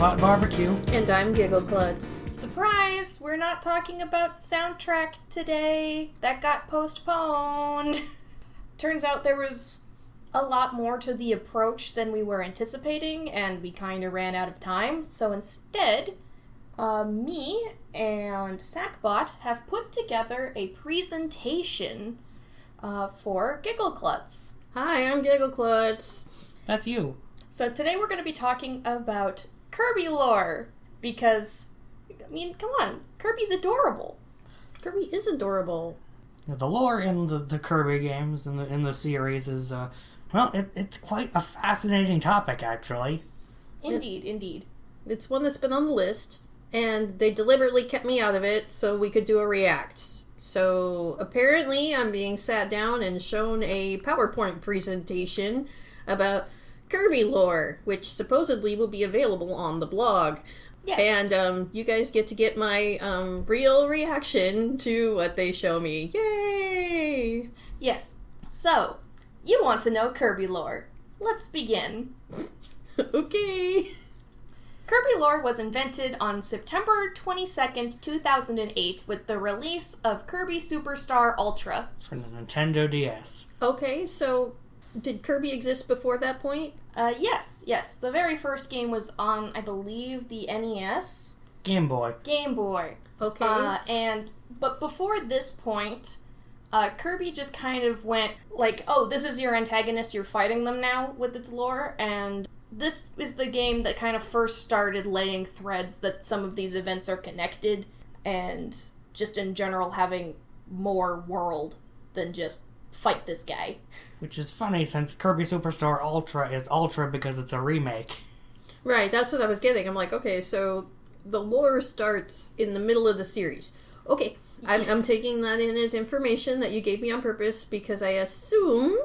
SackbotBBQ. And I'm Giggleklutz. Surprise! We're not talking about soundtrack today. That got postponed. Turns out there was a lot more to the approach than we were anticipating, and we kind of ran out of time. So instead, me and Sackbot have put together a presentation for Giggleklutz. Hi, I'm Giggleklutz. That's you. So today we're going to be talking about Kirby lore, because, I mean, come on, Kirby's adorable. Kirby is adorable. The lore in the Kirby games in the series is, it's quite a fascinating topic, actually. Indeed. It's one that's been on the list, and they deliberately kept me out of it so we could do a react. So apparently I'm being sat down and shown a PowerPoint presentation about Kirby lore, which supposedly will be available on the blog. Yes. And you guys get to get my real reaction to what they show me. Yay! Yes. So, you want to know Kirby lore. Let's begin. Okay. Kirby lore was invented on September 22nd, 2008 with the release of Kirby Superstar Ultra. For the Nintendo DS. Okay, so did Kirby exist before that point? Yes. The very first game was on, I believe, the NES. Game Boy. Okay. But before this point, Kirby just kind of went like, oh, this is your antagonist, you're fighting them now with its lore, and this is the game that kind of first started laying threads that some of these events are connected, and just in general having more world than just fight this guy. Which is funny, since Kirby Superstar Ultra is Ultra because it's a remake. Right, that's what I was getting. I'm like, okay, so the lore starts in the middle of the series. Okay, I'm taking that in as information that you gave me on purpose because I assume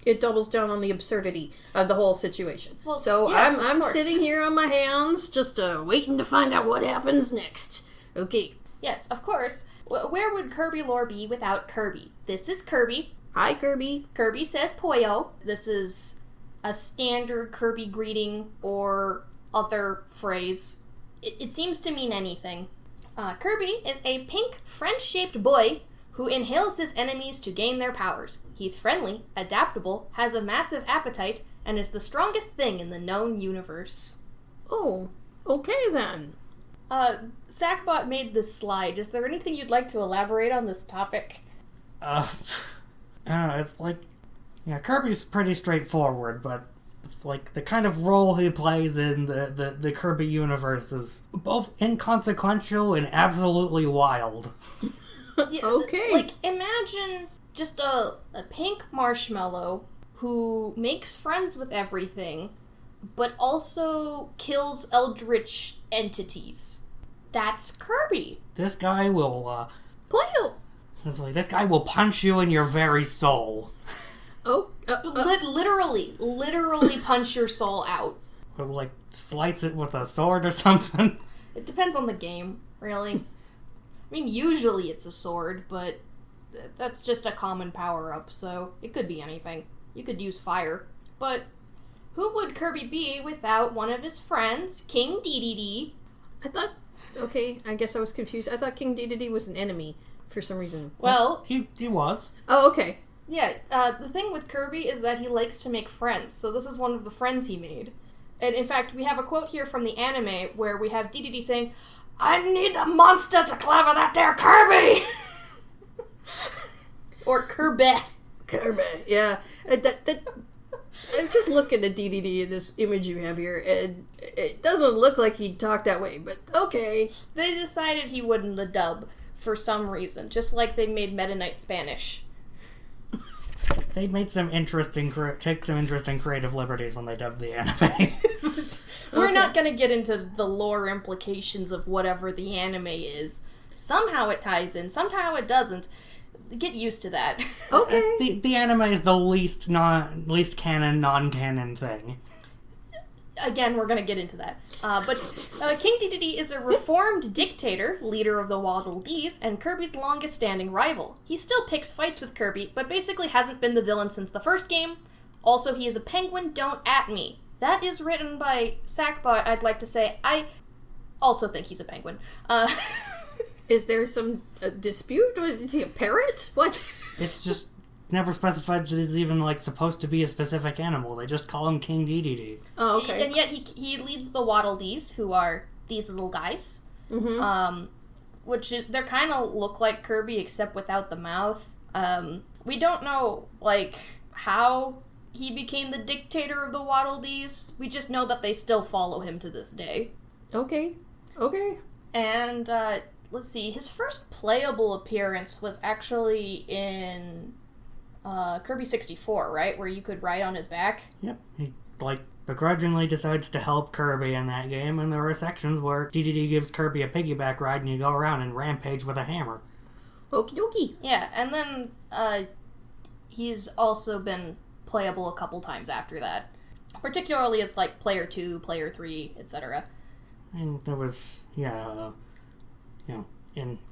it doubles down on the absurdity of the whole situation. Well, so yes, I'm of course. sitting here on my hands just waiting to find out what happens next. Okay. Yes, of course. Where would Kirby lore be without Kirby? This is Kirby. Hi, Kirby. Kirby says Poyo. This is a standard Kirby greeting or other phrase. It seems to mean anything. Kirby is a pink, French-shaped boy who inhales his enemies to gain their powers. He's friendly, adaptable, has a massive appetite, and is the strongest thing in the known universe. Oh, okay then. Sackbot made this slide. Is there anything you'd like to elaborate on this topic? I don't know, it's like, Kirby's pretty straightforward, but it's like the kind of role he plays in the Kirby universe is both inconsequential and absolutely wild. Yeah, Okay. Like, imagine just a pink marshmallow who makes friends with everything, but also kills eldritch entities. That's Kirby. This guy will, Poyo! it's like, this guy will punch you in your very soul. Oh, Literally punch your soul out. Or, like, slice it with a sword or something. It depends on the game, really. I mean, usually it's a sword, but that's just a common power-up, so it could be anything. You could use fire. But who would Kirby be without one of his friends, King Dedede? Okay, I guess I was confused. I thought King Dedede was an enemy for some reason. Well, He was. Oh, okay. yeah, the thing with Kirby is that he likes to make friends, so this is one of the friends he made. And in fact, we have a quote here from the anime where we have Dedede saying, "I need a monster to clever that there Kirby!" Or Kirby. Kirby, yeah. I'm just looking at Dedede in this image you have here, and it doesn't look like he talked that way, but okay. They decided he wouldn't the dub for some reason, just like they made Meta Knight Spanish. They made some interesting creative liberties when they dubbed the anime. We're not going to get into the lore implications of whatever the anime is. Somehow it ties in, somehow it doesn't. Get used to that. Okay. The anime is the least canon, non-canon thing. Again, we're going to get into that. But King Dedede is a reformed dictator, leader of the Waddle Dees, and Kirby's longest-standing rival. He still picks fights with Kirby, but basically hasn't been the villain since the first game. Also, he is a penguin, don't at me. That is written by Sackbot, I'd like to say. I also think he's a penguin. Is there some dispute? Is he a parrot? What? It's just never specified that he's even, like, supposed to be a specific animal. They just call him King Dedede. Oh, okay. And yet he leads the Waddle Dees, who are these little guys. Mm-hmm. Which they kind of look like Kirby, except without the mouth. We don't know, like, how he became the dictator of the Waddle Dees. We just know that they still follow him to this day. Okay. And, let's see, his first playable appearance was actually in Kirby 64, right? Where you could ride on his back. Yep. He, like, begrudgingly decides to help Kirby in that game, and there are sections where Dedede gives Kirby a piggyback ride and you go around and rampage with a hammer. Okie dokie. Yeah, and then he's also been playable a couple times after that. Particularly as, like, Player 2, Player 3, etc. And there was, in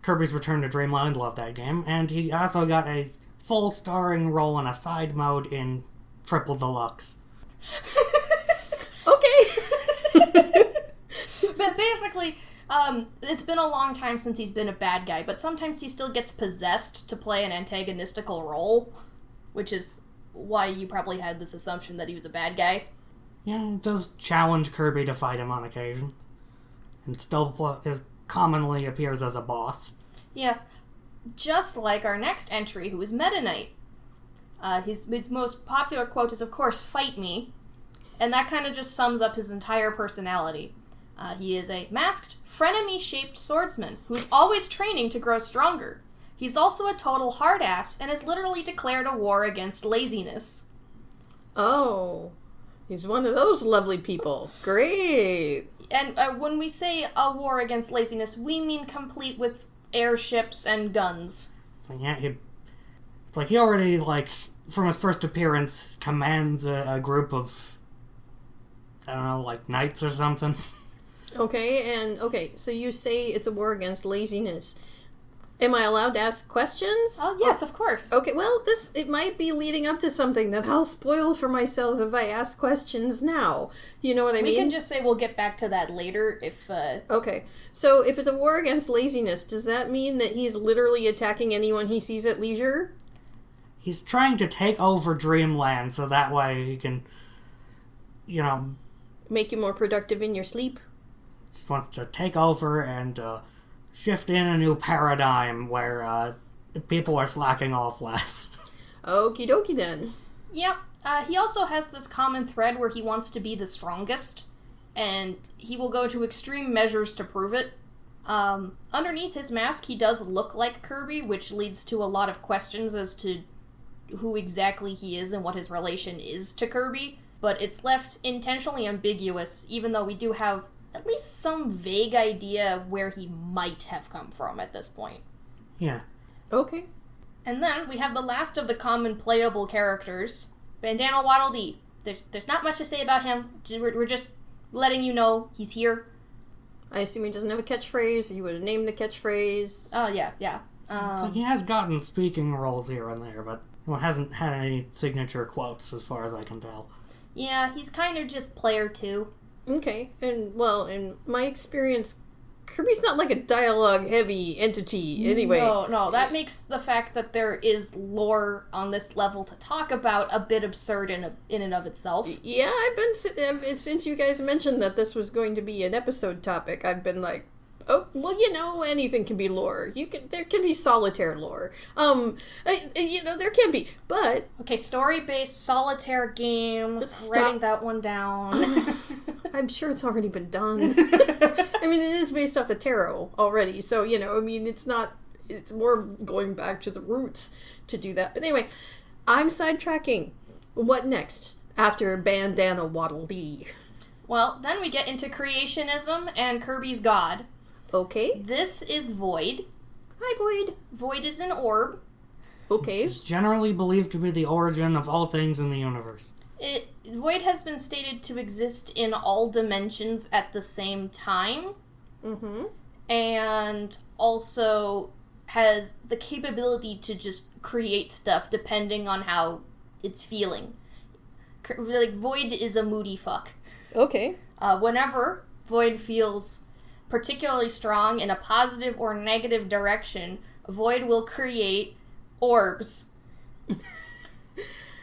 Kirby's Return to Dreamland, loved that game, and he also got a full starring role in a side mode in Triple Deluxe. Okay. But basically, it's been a long time since he's been a bad guy, but sometimes he still gets possessed to play an antagonistical role, which is why you probably had this assumption that he was a bad guy. Yeah, he does challenge Kirby to fight him on occasion, and still commonly appears as a boss. Yeah, just like our next entry, who is Meta Knight. His most popular quote is, of course, "Fight me," and that kind of just sums up his entire personality. He is a masked, frenemy-shaped swordsman who's always training to grow stronger. He's also a total hard-ass and has literally declared a war against laziness. Oh, he's one of those lovely people. Great. And when we say a war against laziness, we mean complete with airships and guns. So yeah, he already, like, from his first appearance, commands a group of, I don't know, like, knights or something. Okay, so you say it's a war against laziness. Am I allowed to ask questions? Oh, yes, of course. Okay, well, it might be leading up to something that I'll spoil for myself if I ask questions now. You know what I mean? We can just say we'll get back to that later if, Okay, so if it's a war against laziness, does that mean that he's literally attacking anyone he sees at leisure? He's trying to take over Dreamland so that way he can, Make you more productive in your sleep? just wants to take over and shift in a new paradigm where people are slacking off less. Okie dokie then. Yep. He also has this common thread where he wants to be the strongest, and he will go to extreme measures to prove it. Underneath his mask, he does look like Kirby, which leads to a lot of questions as to who exactly he is and what his relation is to Kirby, but it's left intentionally ambiguous, even though we do have at least some vague idea where he might have come from at this point. Yeah. Okay. And then we have the last of the common playable characters, Bandana Waddle Dee. There's not much to say about him. We're just letting you know he's here. I assume he doesn't have a catchphrase. You would have named the catchphrase. Oh, yeah. So he has gotten speaking roles here and there, but hasn't had any signature quotes as far as I can tell. Yeah, he's kind of just player 2. Okay, and, well, in my experience, Kirby's not like a dialogue-heavy entity, anyway. No, that makes the fact that there is lore on this level to talk about a bit absurd in and of itself. Yeah, since you guys mentioned that this was going to be an episode topic, I've been like, oh, well, anything can be lore. There can be solitaire lore. There can be, but... Okay, story-based solitaire game. Writing that one down. I'm sure it's already been done. I mean, it is based off the tarot already, so, it's more going back to the roots to do that. But anyway, I'm sidetracking. What next after Bandana Waddle Dee? Well, then we get into creationism and Kirby's god. Okay. This is Void. Hi, Void. Void is an orb. Okay. It's generally believed to be the origin of all things in the universe. Void has been stated to exist in all dimensions at the same time. Mm-hmm. And also has the capability to just create stuff depending on how it's feeling. like, Void is a moody fuck. Okay. Whenever Void feels particularly strong in a positive or negative direction, Void will create orbs.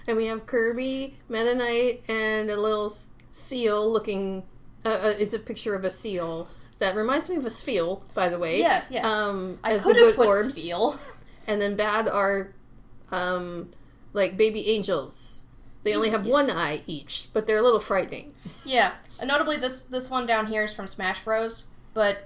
And we have Kirby, Meta Knight, and a little seal looking... it's a picture of a seal. That reminds me of a spheal, by the way. Yes. I as could the have good put orbs. Spiel. And then bad are, like baby angels. They only have one eye each, but they're a little frightening. Yeah. Notably, this one down here is from Smash Bros. But,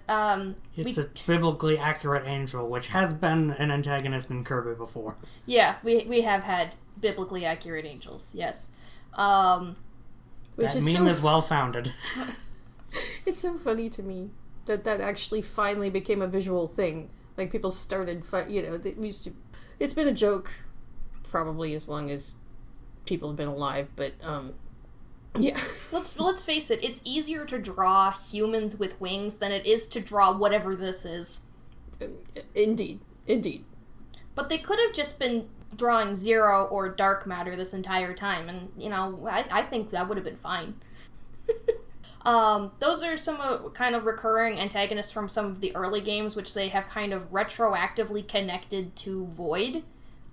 It's a biblically accurate angel, which has been an antagonist in Kirby before. Yeah, we have had biblically accurate angels, yes. Which That is meme so is well-founded. It's so funny to me that actually finally became a visual thing. Like, people started, we used to... It's been a joke probably as long as people have been alive, but, yeah. Let's face it, it's easier to draw humans with wings than it is to draw whatever this is. Indeed. But they could have just been drawing Zero or dark matter this entire time, and, I think that would have been fine. Those are some kind of recurring antagonists from some of the early games, which they have kind of retroactively connected to Void,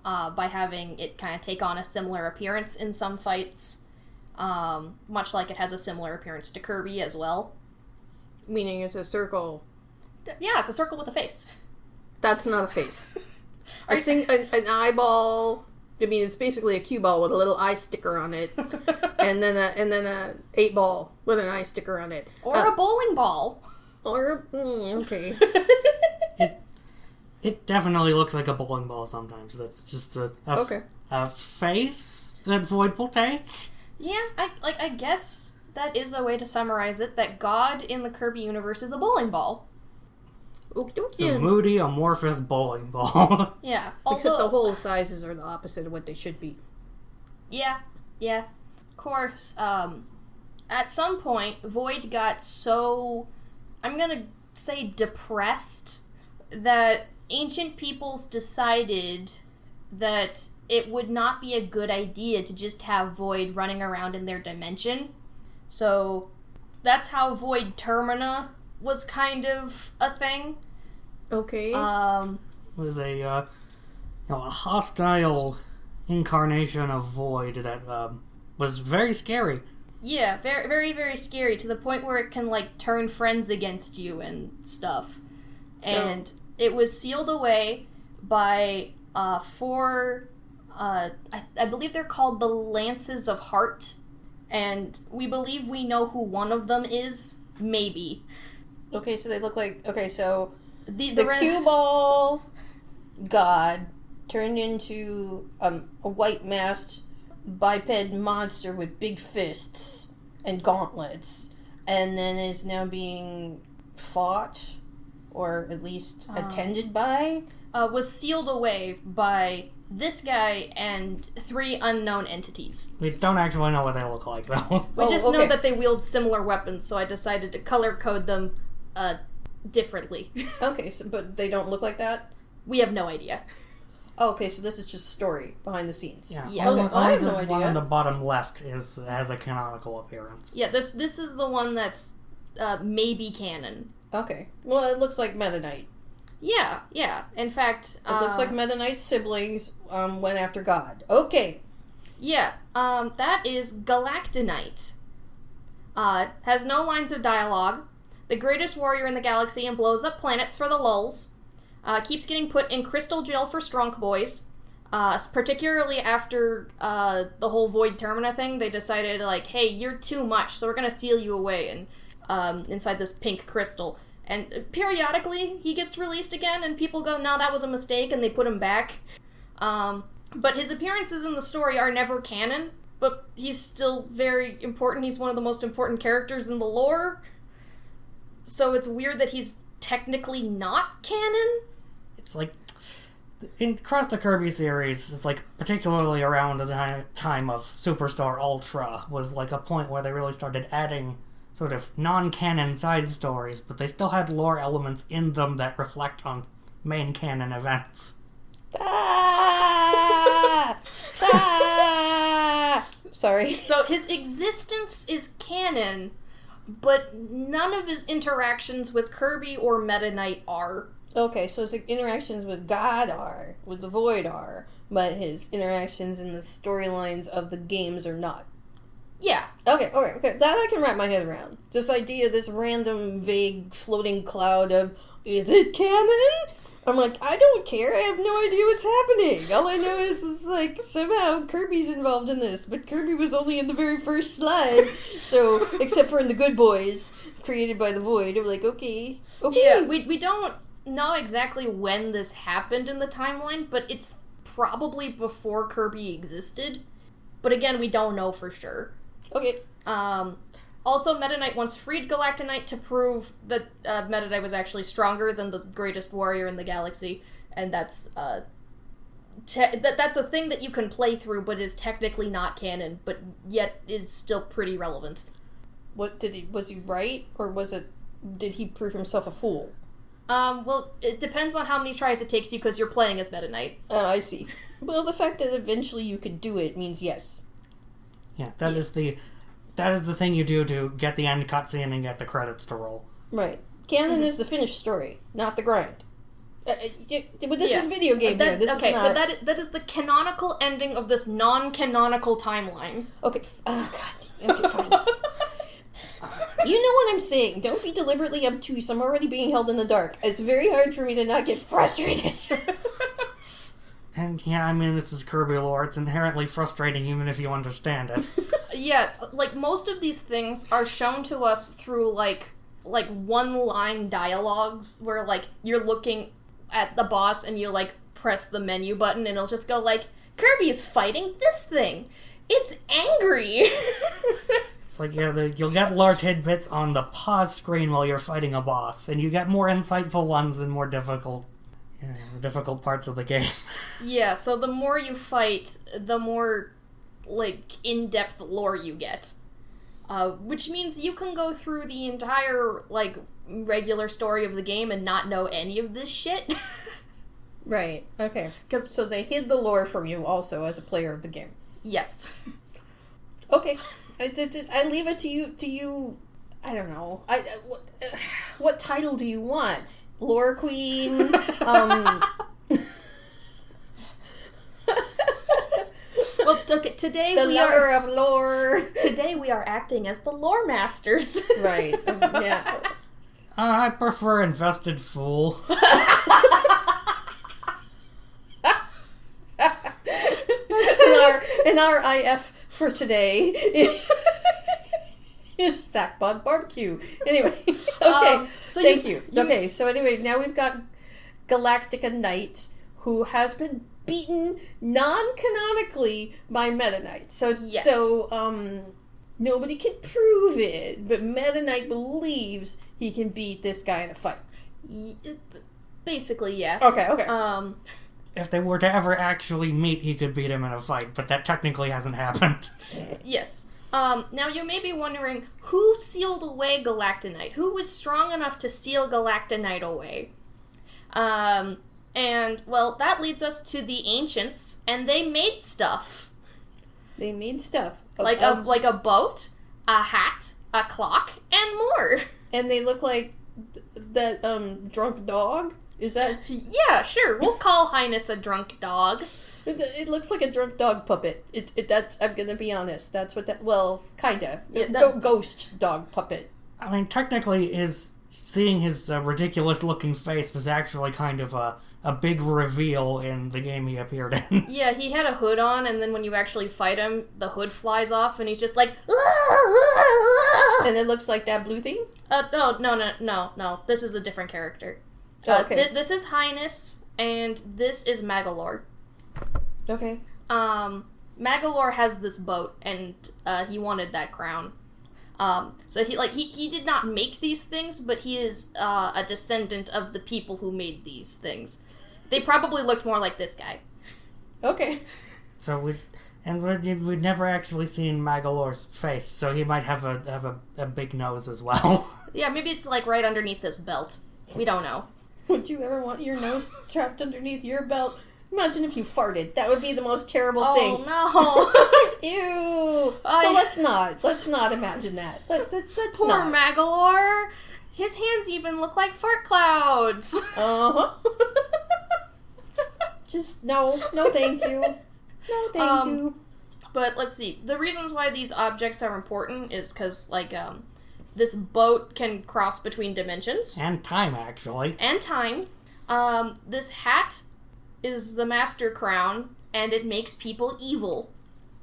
by having it kind of take on a similar appearance in some fights, much like it has a similar appearance to Kirby as well. Meaning it's a circle. Yeah, it's a circle with a face. That's not a face. An eyeball. I mean, it's basically a cue ball with a little eye sticker on it, and then a 8-ball with an eye sticker on it, or a bowling ball, okay. It definitely looks like a bowling ball sometimes. That's just a face that Void will take. Yeah, I guess that is a way to summarize it. That God in the Kirby universe is a bowling ball. A moody, amorphous bowling ball. Yeah. Except the hole sizes are the opposite of what they should be. Yeah. Of course, at some point, Void got so, I'm gonna say depressed, that ancient peoples decided that it would not be a good idea to just have Void running around in their dimension. So, that's how Void Termina was kind of a thing. Okay. Was a hostile incarnation of Void that was very scary. Yeah, very, very, very scary, to the point where it can, turn friends against you and stuff. And it was sealed away by 4, I believe they're called the Lances of Heart, and we believe we know who one of them is, maybe. Okay, so they look like... Okay, so... The cue ball god turned into a white-masked biped monster with big fists and gauntlets, and then is now being fought, or at least attended by... was sealed away by this guy and 3 unknown entities. We don't actually know what they look like, though. We just know that they wield similar weapons, so I decided to color code them differently. Okay, but they don't look like that? We have no idea. Oh, okay, so this is just story behind the scenes. Yeah. Only, I have no the idea. one on the bottom left has a canonical appearance. Yeah, this is the one that's maybe canon. Okay. Well, it looks like Meta Knight. Yeah. In fact... It looks like Meta Knight's siblings went after God. Okay. Yeah, that is Galacta Knight. Has no lines of dialogue. The greatest warrior in the galaxy and blows up planets for the lulz. Keeps getting put in crystal jail for strunk boys. Particularly after the whole Void Termina thing, they decided, hey, you're too much, so we're gonna seal you away and inside this pink crystal. And periodically, he gets released again, and people go, no, that was a mistake, and they put him back. But his appearances in the story are never canon, but he's still very important. He's one of the most important characters in the lore. So it's weird that he's technically not canon. It's across the Kirby series, it's particularly around the time of Superstar Ultra was a point where they really started adding sort of non-canon side stories, but they still had lore elements in them that reflect on main canon events. Sorry. So his existence is canon, but none of his interactions with Kirby or Meta Knight are. Okay, so his interactions with God are, with the Void are, but his interactions in the storylines of the games are not. Yeah. Okay. That I can wrap my head around. This idea, this random, vague, floating cloud of, is it canon? I'm like, I don't care, I have no idea what's happening. All I know is like, somehow Kirby's involved in this, but Kirby was only in the very first slide, so, except for in the Good Boys, created by the Void, I'm like, okay. Yeah, we don't know exactly when this happened in the timeline, but it's probably before Kirby existed. But again, we don't know for sure. Okay. Also, Meta Knight once freed Galacta Knight to prove that Meta Knight was actually stronger than the greatest warrior in the galaxy, and that's that's a thing that you can play through, but is technically not canon, but yet is still pretty relevant. Was he right, or did he prove himself a fool? Well, it depends on how many tries it takes you, because you're playing as Meta Knight. Oh, I see. Well, the fact that eventually you can do it means yes. Yeah, that is the thing you do to get the end cutscene and get the credits to roll. Right. Canon is the finished story, not the grind. But this is video game here. This is not... so that is the canonical ending of this non-canonical timeline. Okay. Oh, God. Okay, fine. You know what I'm saying. Don't be deliberately obtuse. I'm already being held in the dark. It's very hard for me to not get frustrated. And yeah, I mean, this is Kirby lore. It's inherently frustrating even if you understand it. Yeah, like, most of these things are shown to us through, like one-line dialogues where, like, you're looking at the boss and you, like, press the menu button and it'll just go, like, Kirby is fighting this thing. It's angry. It's like, yeah, you'll get lore tidbits on the pause screen while you're fighting a boss, and you get more insightful ones in more difficult parts of the game. Yeah, so the more you fight, the more, like, in-depth lore you get. Which means you can go through the entire, like, regular story of the game and not know any of this shit. Right, okay. So they hid the lore from you also as a player of the game. Yes. Okay. I leave it to you. I don't know. What title do you want? Lore Queen? Well, today the lover of lore. Today we are acting as the lore masters. Right. Yeah. I prefer Invested Fool. And our IF for today is SackbotBBQ. Anyway, okay. Thank you. Okay, so anyway, now we've got Galacta Knight, who has been beaten non-canonically by Meta Knight. So nobody can prove it, but Meta Knight believes he can beat this guy in a fight. Basically, yeah. Okay. If they were to ever actually meet, he could beat him in a fight, but that technically hasn't happened. Yes. Now you may be wondering, who sealed away Galacta Knight? Who was strong enough to seal Galacta Knight away? And, well, that leads us to the ancients, and they made stuff. They made stuff. Like a boat, a hat, a clock, and more. And they look like that, drunk dog? Is that... Yeah, sure. We'll call Highness a drunk dog. It looks like a drunk dog puppet. That's, I'm gonna be honest. That's what that... Well, kinda. Yeah, ghost dog puppet. I mean, technically, seeing his ridiculous-looking face was actually kind of a big reveal in the game he appeared in. Yeah, he had a hood on, and then when you actually fight him, the hood flies off, and he's just like... And it looks like that blue thing? No. This is a different character. Okay. This is Highness, and this is Magalore. Okay. Magalore has this boat, and he wanted that crown. So he did not make these things, but he is a descendant of the people who made these things. They probably looked more like this guy. Okay. So we'd never actually seen Magalore's face, so he might have a big nose as well. Yeah, maybe it's like right underneath this belt. We don't know. Would you ever want your nose trapped underneath your belt? Imagine if you farted. That would be the most terrible thing. Oh, no. Ew. So let's not imagine that. Let's Poor not. Magalore. His hands even look like fart clouds. Uh-huh. Just, no thank you. No thank you. But let's see. The reasons why these objects are important is because, like, this boat can cross between dimensions. And time, actually. And time. This hat is the Master Crown, and it makes people evil.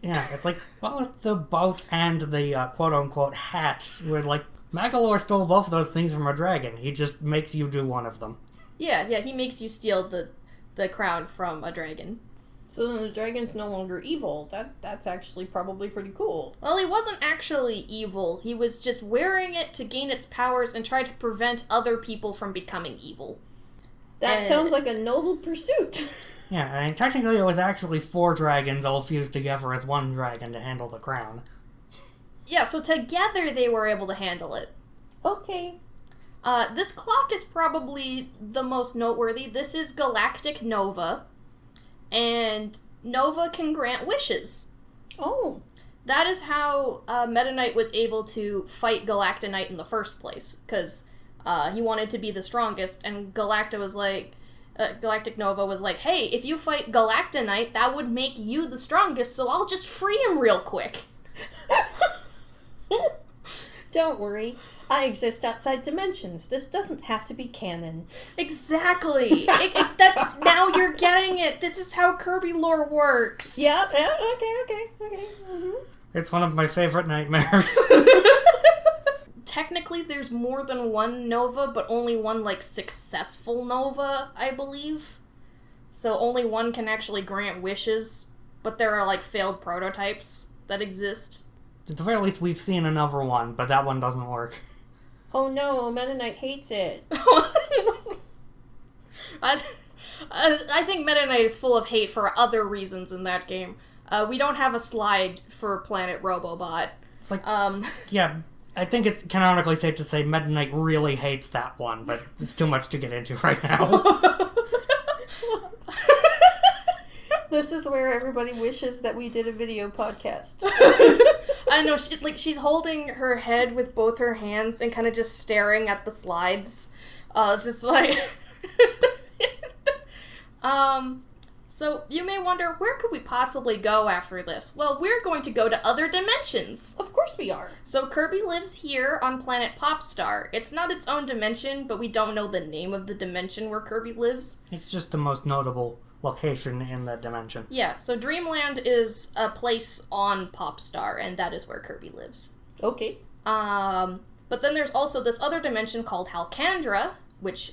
Yeah, it's like both the boat and the quote-unquote hat were like, Magalore stole both of those things from a dragon. He just makes you do one of them. Yeah, he makes you steal the crown from a dragon. So then the dragon's no longer evil. That's actually probably pretty cool. Well, he wasn't actually evil. He was just wearing it to gain its powers and try to prevent other people from becoming evil. That sounds like a noble pursuit. Yeah, I mean, technically it was actually 4 dragons all fused together as one dragon to handle the crown. Yeah, so together they were able to handle it. Okay. This clock is probably the most noteworthy. This is Galactic Nova, and Nova can grant wishes. Oh. That is how Meta Knight was able to fight Galacta Knight in the first place, because he wanted to be the strongest, and Galactic Nova was like, hey, if you fight Galacta Knight, that would make you the strongest, so I'll just free him real quick. Don't worry. I exist outside dimensions. This doesn't have to be canon. Exactly. Now you're getting it. This is how Kirby lore works. Yeah, okay. Mm-hmm. It's one of my favorite nightmares. Technically, there's more than one Nova, but only one, like, successful Nova, I believe. So only one can actually grant wishes, but there are, like, failed prototypes that exist. At the very least, we've seen another one, but that one doesn't work. Oh no, Meta Knight hates it. I think Meta Knight is full of hate for other reasons in that game. We don't have a slide for Planet Robobot. It's like, yeah, I think it's canonically safe to say Meta Knight really hates that one, but it's too much to get into right now. This is where everybody wishes that we did a video podcast. I know, she's holding her head with both her hands and kind of just staring at the slides. Just like... So you may wonder, where could we possibly go after this? Well, we're going to go to other dimensions. Of course we are. So Kirby lives here on planet Popstar. It's not its own dimension, but we don't know the name of the dimension where Kirby lives. It's just the most notable location in that dimension. Yeah, so Dreamland is a place on Popstar, and that is where Kirby lives. Okay. But then there's also this other dimension called Halcandra, which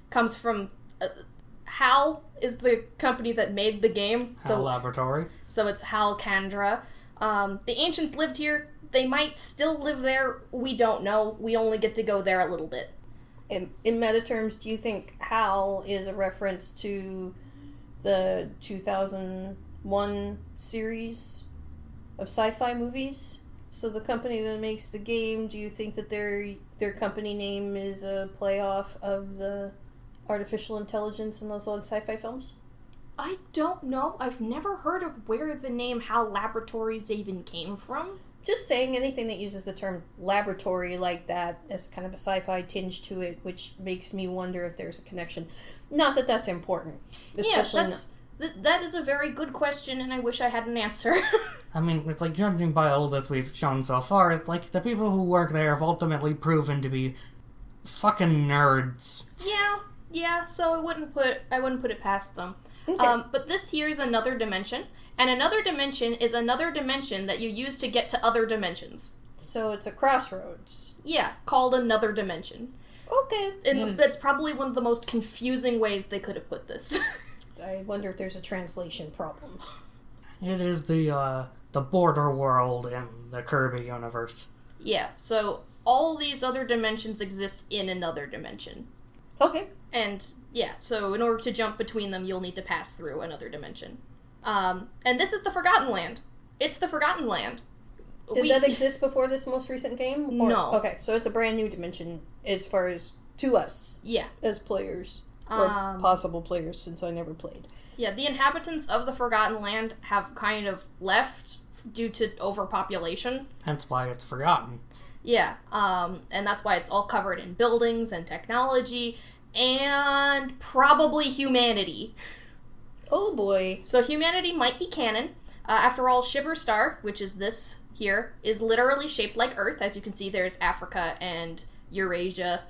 comes from... HAL is the company that made the game. HAL Laboratory. So it's Halcandra. The ancients lived here. They might still live there. We don't know. We only get to go there a little bit. In meta terms, do you think HAL is a reference to the 2001 series of sci-fi movies? So the company that makes the game, do you think that their company name is a play-off of the artificial intelligence in those old sci-fi films? I don't know. I've never heard of where the name HAL Laboratories even came from. Just saying, anything that uses the term laboratory like that has kind of a sci-fi tinge to it, which makes me wonder if there's a connection. Not that that's important. Especially that is a very good question, and I wish I had an answer. I mean, it's like, judging by all this we've shown so far, it's like the people who work there have ultimately proven to be fucking nerds. Yeah, so I wouldn't put it past them. Okay. But this here is another dimension, and another dimension is another dimension that you use to get to other dimensions. So it's a crossroads. Yeah, called another dimension. Okay. And that's probably one of the most confusing ways they could have put this. I wonder if there's a translation problem. It is the border world in the Kirby universe. Yeah, so all these other dimensions exist in another dimension. Okay. And, yeah, so in order to jump between them, you'll need to pass through another dimension. And this is the Forgotten Land. It's the Forgotten Land. Did that exist before this most recent game? No. Okay, so it's a brand new dimension as far as to us. Yeah. As players. Or possible players, since I never played. Yeah, the inhabitants of the Forgotten Land have kind of left due to overpopulation. Hence why it's forgotten. Yeah, and that's why it's all covered in buildings and technology, and probably humanity. Oh boy. So humanity might be canon. After all, Shiver Star, which is this here, is literally shaped like Earth. As you can see, there's Africa and Eurasia.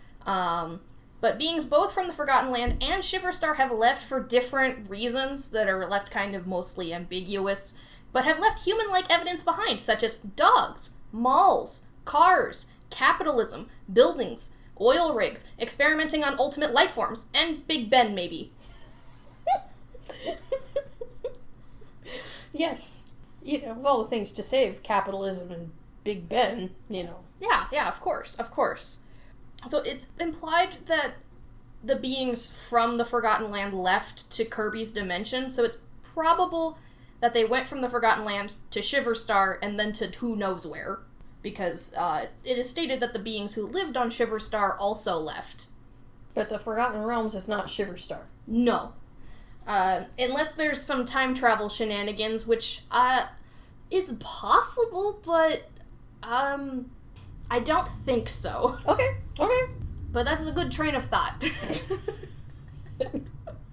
But beings both from the Forgotten Land and Shiver Star have left for different reasons that are left kind of mostly ambiguous, but have left human-like evidence behind, such as dogs, malls, cars, capitalism, buildings, oil rigs, experimenting on ultimate life forms, and Big Ben, maybe. Yes. Of all the things to save, capitalism and Big Ben, Yeah, of course. So it's implied that the beings from the Forgotten Land left to Kirby's dimension, so it's probable that they went from the Forgotten Land to Shiver Star and then to who knows where, because it is stated that the beings who lived on Shiver Star also left. But the Forgotten Realms is not Shiver Star. No. Unless there's some time travel shenanigans, which is possible, but I don't think so. Okay. But that's a good train of thought.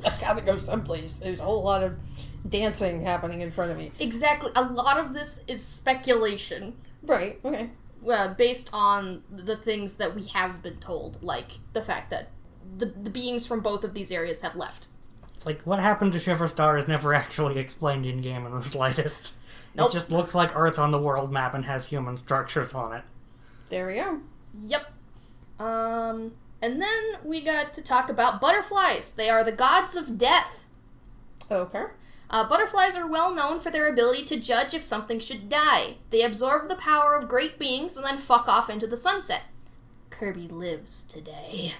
I gotta go someplace. There's a whole lot of dancing happening in front of me. Exactly. A lot of this is speculation. Right, okay. Based on the things that we have been told, like the fact that the beings from both of these areas have left. It's like, what happened to Shiver Star is never actually explained in-game in the slightest. Nope. It just looks like Earth on the world map and has human structures on it. There we go. Yep. And then we got to talk about butterflies. They are the gods of death. Okay. Butterflies are well known for their ability to judge if something should die. They absorb the power of great beings and then fuck off into the sunset. Kirby lives today.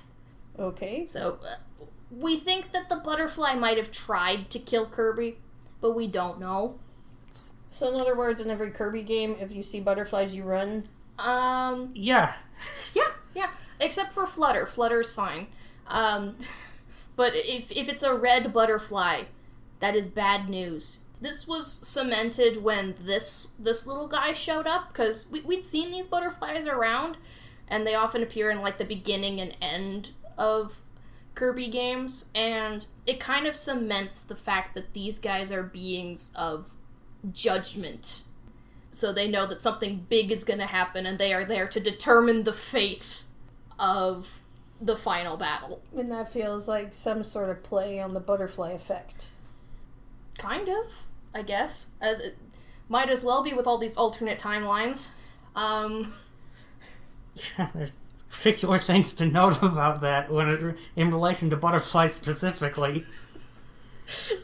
Okay. So, we think that the butterfly might have tried to kill Kirby, but we don't know. So in other words, in every Kirby game, if you see butterflies, you run? Yeah. Yeah. Except for Flutter. Flutter's fine. But if it's a red butterfly, that is bad news. This was cemented when this little guy showed up, because we'd seen these butterflies around, and they often appear in, like, the beginning and end of Kirby games, and it kind of cements the fact that these guys are beings of judgment. So they know that something big is going to happen, and they are there to determine the fate of the final battle. And that feels like some sort of play on the butterfly effect. Kind of, I guess. It might as well be with all these alternate timelines. Yeah, there's particular things to note about that in relation to butterflies specifically.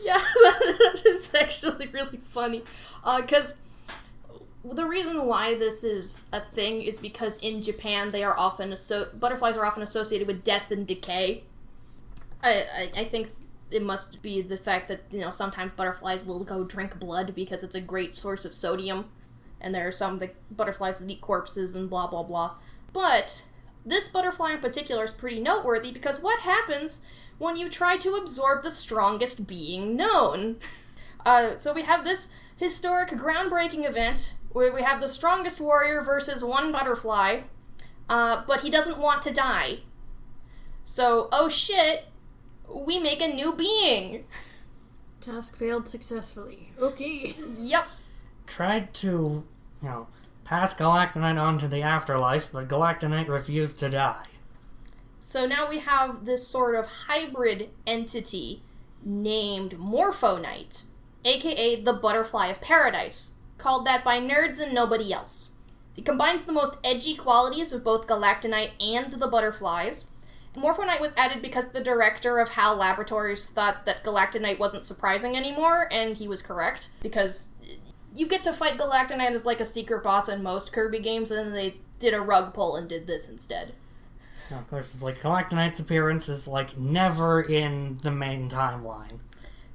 Yeah, that is actually really funny. Because the reason why this is a thing is because in Japan they are often butterflies are often associated with death and decay. I think it must be the fact that, sometimes butterflies will go drink blood because it's a great source of sodium, and there are some butterflies that eat corpses and blah blah blah. But this butterfly in particular is pretty noteworthy because what happens when you try to absorb the strongest being known? So we have this historic, groundbreaking event where we have the strongest warrior versus one butterfly, but he doesn't want to die. So, oh shit, we make a new being. Task failed successfully. Okay. Yep. Tried to, pass Galacta Knight on to the afterlife, but Galacta Knight refused to die. So now we have this sort of hybrid entity named Morpho Knight, aka the Butterfly of Paradise, called that by nerds and nobody else. It combines the most edgy qualities of both Galacta Knight and the butterflies. Morpho Knight was added because the director of HAL Laboratories thought that Galacta Knight wasn't surprising anymore, and he was correct, because you get to fight Galacta Knight as like a secret boss in most Kirby games, and then they did a rug pull and did this instead. Now, of course, it's like Galacta Knight's appearance is like never in the main timeline.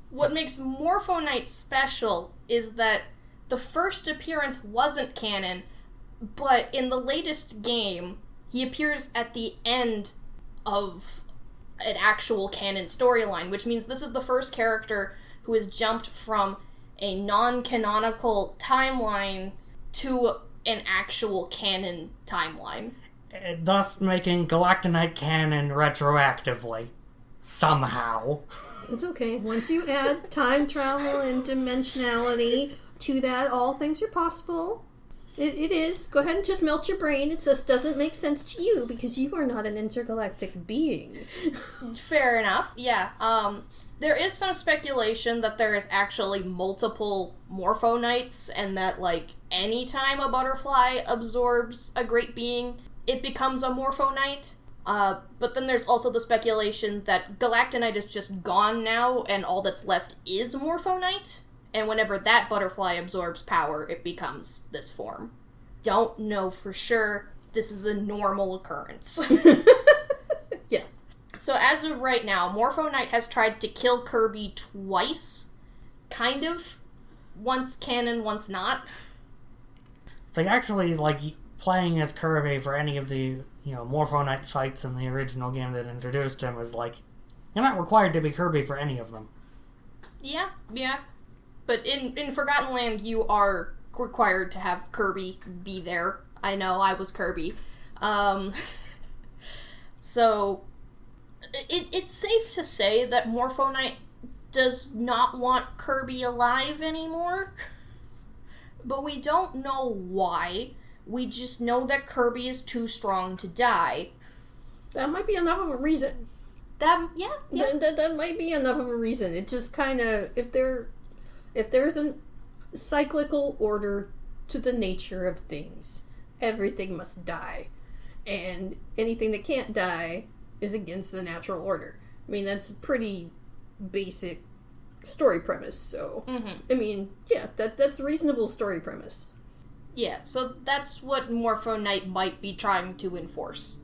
What makes Morpho Knight special is that the first appearance wasn't canon, but in the latest game, he appears at the end of an actual canon storyline, which means this is the first character who has jumped from a non-canonical timeline to an actual canon timeline. Thus making Galacta Knight canon retroactively. Somehow. It's okay. Once you add time travel and dimensionality to that, all things are possible. It is. Go ahead and just melt your brain. It just doesn't make sense to you because you are not an intergalactic being. Fair enough, yeah. There is some speculation that there is actually multiple Morpho Knights, and that, like, anytime a butterfly absorbs a great being, it becomes a Morpho Knight. But then there's also the speculation that Galacta Knight is just gone now, and all that's left is Morpho Knight. And whenever that butterfly absorbs power, it becomes this form. Don't know for sure. This is a normal occurrence. Yeah. So as of right now, Morpho Knight has tried to kill Kirby twice. Kind of. Once canon, once not. It's like actually like playing as Kirby for any of the, Morpho Knight fights in the original game that introduced him is like, you're not required to be Kirby for any of them. Yeah. But in Forgotten Land, you are required to have Kirby be there. I know, I was Kirby. So, it's safe to say that Morpho Knight does not want Kirby alive anymore. But we don't know why. We just know that Kirby is too strong to die. That might be enough of a reason. Yeah. That might be enough of a reason. It just kind of, if there's a cyclical order to the nature of things, everything must die. And anything that can't die is against the natural order. I mean, that's a pretty basic story premise, so... Mm-hmm. I mean, yeah, that's a reasonable story premise. Yeah, so that's what Morpho Knight might be trying to enforce.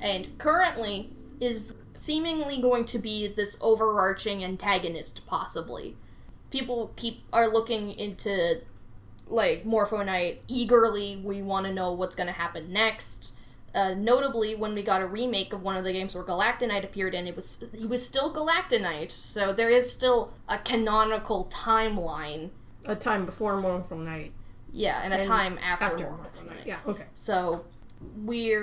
And currently is seemingly going to be this overarching antagonist, possibly. People are looking into, like, Morpho Knight eagerly. We want to know what's going to happen next. Notably, when we got a remake of one of the games where Galacta Knight appeared in, he was still Galacta Knight, so there is still a canonical timeline. A time before Morpho Knight. Yeah, and a time after Morpho Knight. Yeah, okay. So we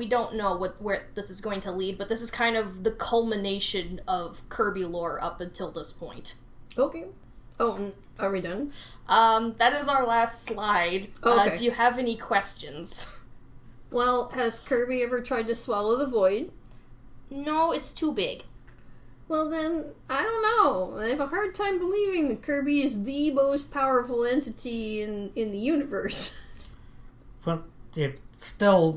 don't know where this is going to lead, but this is kind of the culmination of Kirby lore up until this point. Okay. Oh, are we done? That is our last slide. Okay. Do you have any questions? Well, has Kirby ever tried to swallow the void? No, it's too big. Well then, I don't know. I have a hard time believing that Kirby is the most powerful entity in the universe. But it still,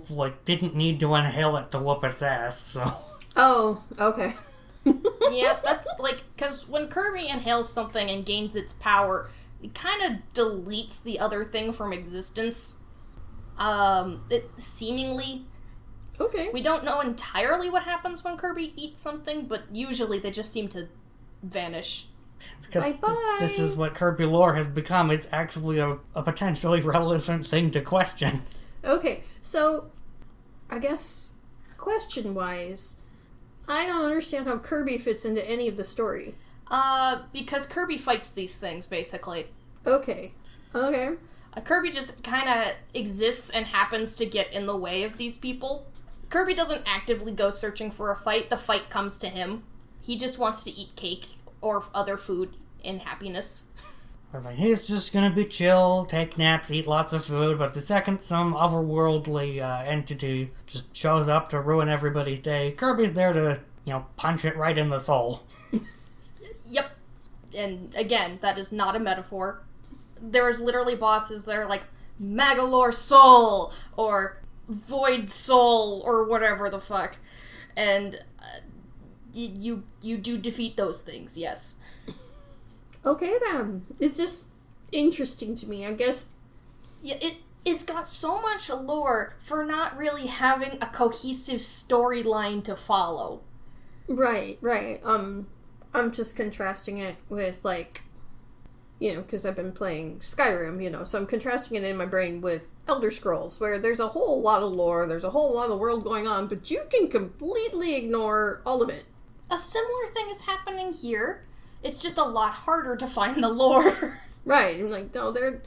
didn't need to inhale it to whoop its ass, so... Oh, okay. Yeah, that's, because when Kirby inhales something and gains its power, it kind of deletes the other thing from existence. It seemingly... Okay. We don't know entirely what happens when Kirby eats something, but usually they just seem to vanish. Because Bye-bye. This is what Kirby lore has become. It's actually a potentially relevant thing to question. Okay, so, I guess, question-wise, I don't understand how Kirby fits into any of the story. Because Kirby fights these things, basically. Okay. Kirby just kind of exists and happens to get in the way of these people. Kirby doesn't actively go searching for a fight. The fight comes to him. He just wants to eat cake or other food in happiness. I was like, he's just gonna be chill, take naps, eat lots of food, but the second some otherworldly entity just shows up to ruin everybody's day, Kirby's there to, punch it right in the soul. Yep. And again, that is not a metaphor. There's literally bosses that are like, Magalore Soul, or Void Soul, or whatever the fuck. And you do defeat those things, yes. Okay then. It's just interesting to me, I guess. Yeah, it's got so much lore for not really having a cohesive storyline to follow. Right. I'm just contrasting it with, because I've been playing Skyrim, so I'm contrasting it in my brain with Elder Scrolls, where there's a whole lot of lore, there's a whole lot of world going on, but you can completely ignore all of it. A similar thing is happening here. It's just a lot harder to find the lore. Right, I'm like, no, there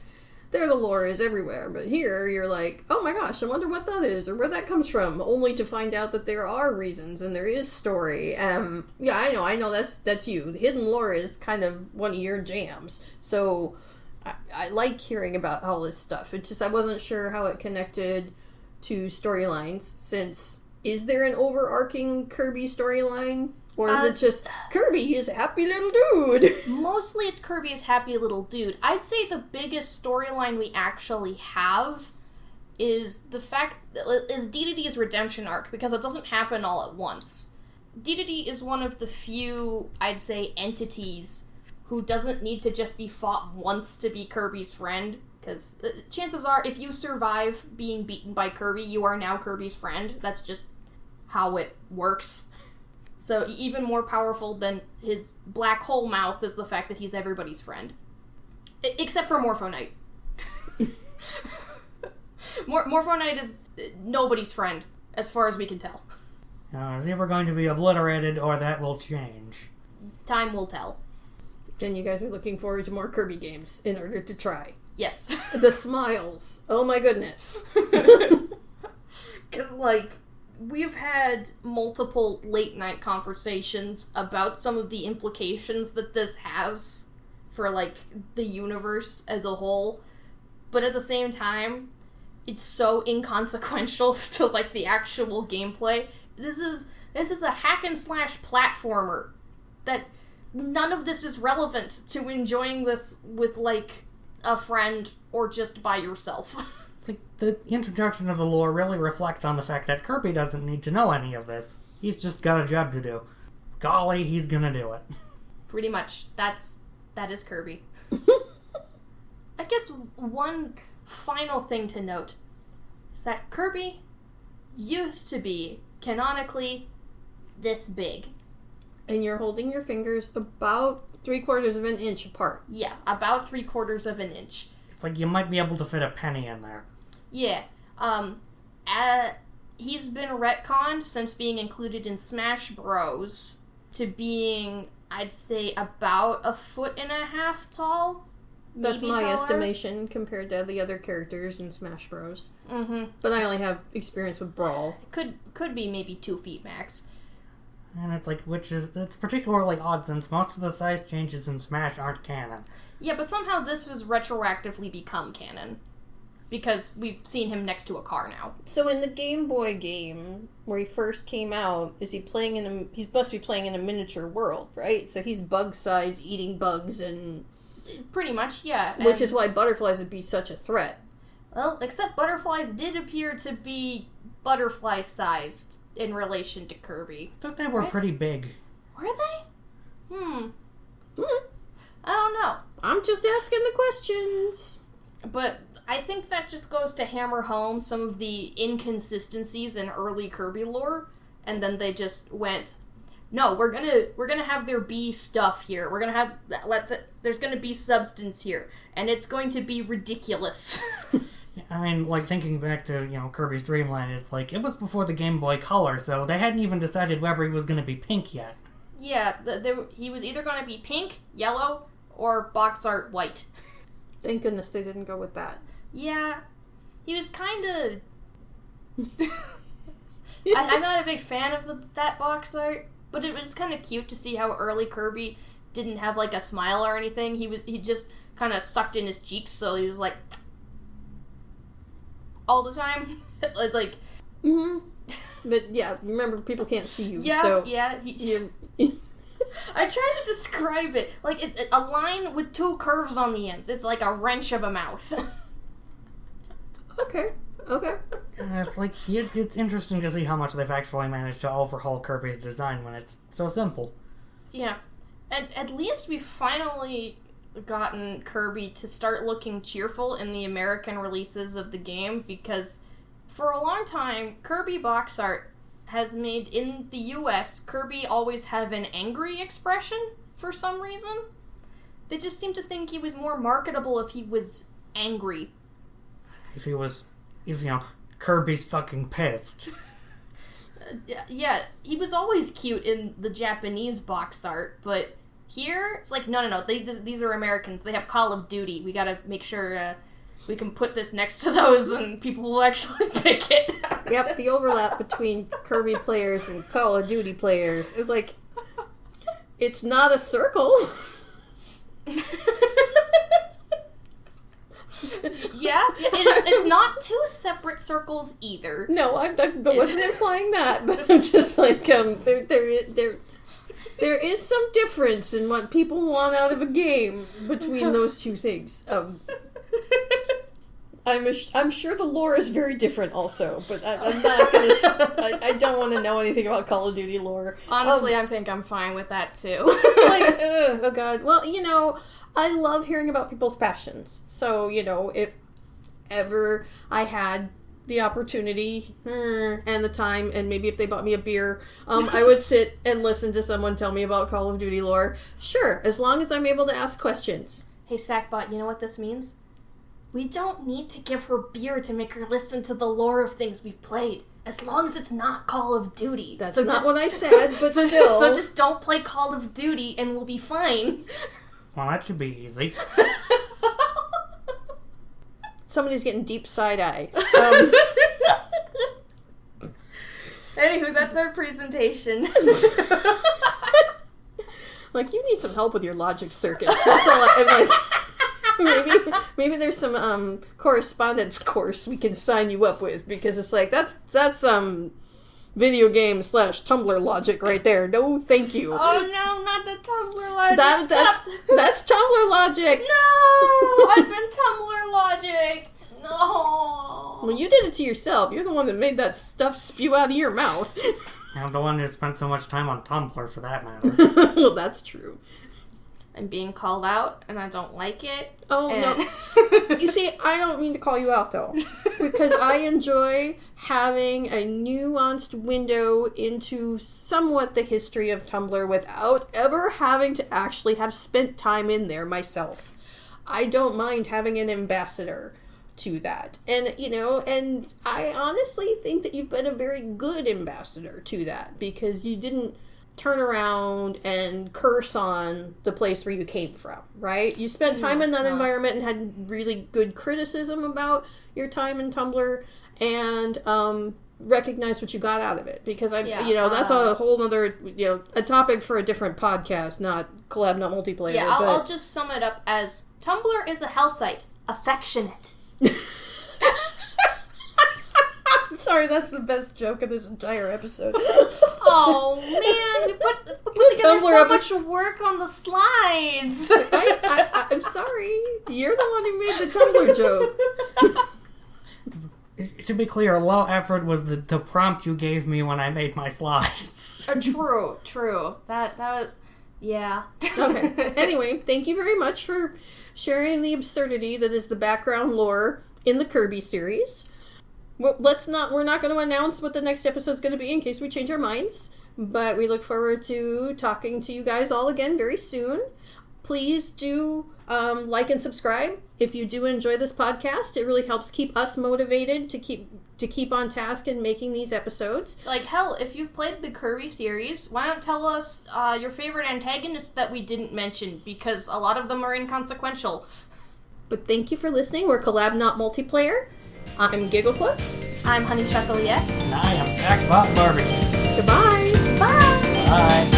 the lore is everywhere, but here you're like, oh my gosh, I wonder what that is, or where that comes from, only to find out that there are reasons, and there is story. Yeah, I know, that's you. Hidden lore is kind of one of your jams, so I like hearing about all this stuff. It's just I wasn't sure how it connected to storylines, since, is there an overarching Kirby storyline? Or is it just, Kirby is a happy little dude? Mostly it's Kirby is happy little dude. I'd say the biggest storyline we actually have is Dedede's redemption arc, because it doesn't happen all at once. Dedede is one of the few, I'd say, entities who doesn't need to just be fought once to be Kirby's friend, because chances are, if you survive being beaten by Kirby, you are now Kirby's friend. That's just how it works. So even more powerful than his black hole mouth is the fact that he's everybody's friend. Except for Morpho Knight. Morpho Knight is nobody's friend, as far as we can tell. Is he ever going to be obliterated, or that will change? Time will tell. And you guys are looking forward to more Kirby games in order to try. Yes. The smiles. Oh my goodness. Because, we've had multiple late-night conversations about some of the implications that this has for, the universe as a whole. But at the same time, it's so inconsequential to, the actual gameplay. This is a hack-and-slash platformer that none of this is relevant to enjoying this with, a friend or just by yourself. It's like the introduction of the lore really reflects on the fact that Kirby doesn't need to know any of this. He's just got a job to do. Golly, he's gonna do it. Pretty much. That is Kirby. I guess one final thing to note is that Kirby used to be, canonically, this big. And you're holding your fingers about 3/4 of an inch apart. Yeah, about 3/4 of an inch. It's like you might be able to fit a penny in there. Yeah. He's been retconned since being included in Smash Bros. To being, I'd say, about 1.5 feet tall. That's my taller. estimation compared to the other characters in Smash Bros. Mm-hmm. But I only have experience with Brawl. Could be maybe 2 feet max. And it's it's particularly odd since most of the size changes in Smash aren't canon. Yeah, but somehow this has retroactively become canon. Because we've seen him next to a car now. So in the Game Boy game, where he first came out, he must be playing in a miniature world, right? So he's bug-sized, eating bugs, and... Pretty much, yeah. Which is why butterflies would be such a threat. Well, except butterflies did appear to be butterfly-sized in relation to Kirby. I thought they were pretty big. Were they? I don't know. I'm just asking the questions. But I think that just goes to hammer home some of the inconsistencies in early Kirby lore, and then they just went, no, we're gonna have there be stuff here. We're gonna have there's gonna be substance here, and it's going to be ridiculous. I mean, thinking back to, Kirby's Dream Land, it's it was before the Game Boy Color, so they hadn't even decided whether he was going to be pink yet. Yeah, he was either going to be pink, yellow, or box art white. Thank goodness they didn't go with that. Yeah, he was kind of... I'm not a big fan of that box art, but it was kind of cute to see how early Kirby didn't have, a smile or anything. He just kind of sucked in his cheeks, so he was all the time. Mm-hmm. But yeah, remember, people can't see you. Yeah, so yeah. I tried to describe it. It's a line with 2 curves on the ends. It's like a wrench of a mouth. Okay. It's interesting to see how much they've actually managed to overhaul Kirby's design when it's so simple. Yeah. And at least we finally gotten Kirby to start looking cheerful in the American releases of the game, because for a long time, Kirby box art has made, in the US, Kirby always have an angry expression for some reason. They just seem to think he was more marketable if he was angry. If Kirby's fucking pissed. Yeah, he was always cute in the Japanese box art, but here, it's like, no, these are Americans. They have Call of Duty. We gotta make sure we can put this next to those and people will actually pick it. Yep, the overlap between Kirby players and Call of Duty players. It's like, it's not a circle. Yeah, it's not two separate circles either. No, I wasn't implying that, but I'm just like, there is some difference in what people want out of a game between those two things. I'm sure the lore is very different also, but I'm not gonna. I don't want to know anything about Call of Duty lore. Honestly, I think I'm fine with that too. Oh god. Well, I love hearing about people's passions. So, if ever I had the opportunity and the time, and maybe if they bought me a beer, I would sit and listen to someone tell me about Call of Duty lore. Sure, as long as I'm able to ask questions. Hey, Sackbot, you know what this means? We don't need to give her beer to make her listen to the lore of things we've played. As long as it's not Call of Duty. That's not what I said, but still. So just don't play Call of Duty and we'll be fine. Well, that should be easy. Somebody's getting deep side-eye. Anywho, that's our presentation. Like, you need some help with your logic circuits. That's all I'm like... Maybe there's some correspondence course we can sign you up with, because it's like that's video game / Tumblr logic right there. No, thank you. Oh no, not the Tumblr logic. That's Tumblr logic. No, I've been Tumblr logicked. No. Well, you did it to yourself. You're the one that made that stuff spew out of your mouth. I'm the one who spent so much time on Tumblr, for that matter. Well, that's true. I'm being called out, and I don't like it. Oh, no. You see, I don't mean to call you out, though. Because I enjoy having a nuanced window into somewhat the history of Tumblr without ever having to actually have spent time in there myself. I don't mind having an ambassador to that. And, and I honestly think that you've been a very good ambassador to that, because you didn't turn around and curse on the place where you came from, right? You spent time in that environment and had really good criticism about your time in Tumblr, and recognized what you got out of it. Because that's a whole other, a topic for a different podcast, not collab, not multiplayer. Yeah, I'll just sum it up as Tumblr is a hell site. Affectionate. Sorry, that's the best joke of this entire episode. Oh man, we put together so much work on the slides. I'm sorry. You're the one who made the Tumblr joke. To be clear, low effort was the prompt you gave me when I made my slides. True. That yeah. Okay. Anyway, thank you very much for sharing the absurdity that is the background lore in the Kirby series. We're not going to announce what the next episode's going to be in case we change our minds, but we look forward to talking to you guys all again very soon. Please do like and subscribe if you do enjoy this podcast. It really helps keep us motivated to keep on task and making these episodes. Like, hell, if you've played the Kirby series, why not tell us your favorite antagonists that we didn't mention, because a lot of them are inconsequential. But thank you for listening. We're Collab Not Multiplayer. I'm Giggleklutz. I'm Honeyshuckleex. And I am SackbotBBQ. Goodbye. Bye. Bye.